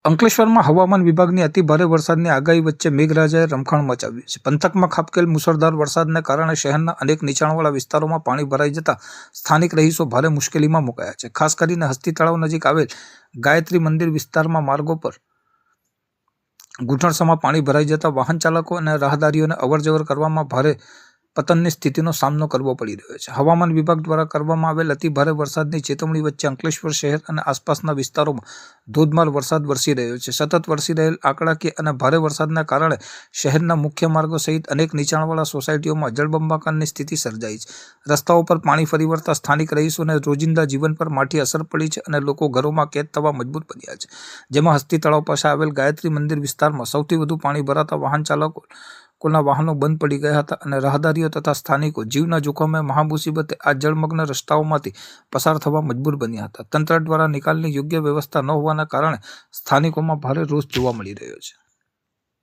અંકલેશ્વરમાં હવામાન વિભાગની અતિ ભારે વરસાદની આગાહી વચ્ચે મેઘરાજાએ રમખાણ મચાવ્યું છે. પંથકમાં ખાબકેલ મુશળધાર વરસાદને કારણે શહેરના અનેક નીચાણવાળા વિસ્તારોમાં પાણી ભરાઈ જતા સ્થાનિક રહીશો ભારે મુશ્કેલીમાં મુકાયા છે. ખાસ કરીને હસ્તી તળાવ નજીક આવેલ ગાયત્રી મંદિર વિસ્તારમાં માર્ગો પર ઘૂંટણસમાં પાણી ભરાઈ જતા વાહન ચાલકો અને રાહદારીઓને અવરજવર કરવામાં ભારે પતનની સ્થિતિનો સામનો કરવો પડી રહ્યો છે. હવામાન વિભાગ દ્વારા કરવામાં આવેલ અતિ ભારે વરસાદની ચેતવણી વચ્ચે અંકલેશ્વર શહેર અને આસપાસના વિસ્તારોમાં ધોધમાર વરસાદ વરસી રહ્યો છે. સતત વરસી રહેલ આંકડાકીય અને ભારે વરસાદના કારણે શહેરના મુખ્ય માર્ગો સહિત અનેક નીચાણવાળા સોસાયટીઓમાં જળબંબાકારની સ્થિતિ સર્જાઈ છે. રસ્તાઓ પર પાણી ફરી વળતા સ્થાનિક રહીશોને રોજિંદા જીવન પર માઠી અસર પડી છે અને લોકો ઘરોમાં કેદ થવા મજબૂર બન્યા છે. જેમાં હસ્તી તળાવ પાસે આવેલ ગાયત્રી મંદિર વિસ્તારમાં સૌથી વધુ પાણી ભરાતા વાહન ચાલકોના વાહનો બંધ પડી ગયા હતા અને રાહદારીઓ તથા સ્થાનિકો જીવના જોખમે મહામુસીબતે આ જળમગ્ન રસ્તાઓમાંથી પસાર થવા મજબૂર બન્યા હતા. તંત્ર દ્વારા નિકાલની યોગ્ય વ્યવસ્થા ન હોવાના કારણે સ્થાનિકોમાં ભારે રોષ જોવા મળી રહ્યો છે.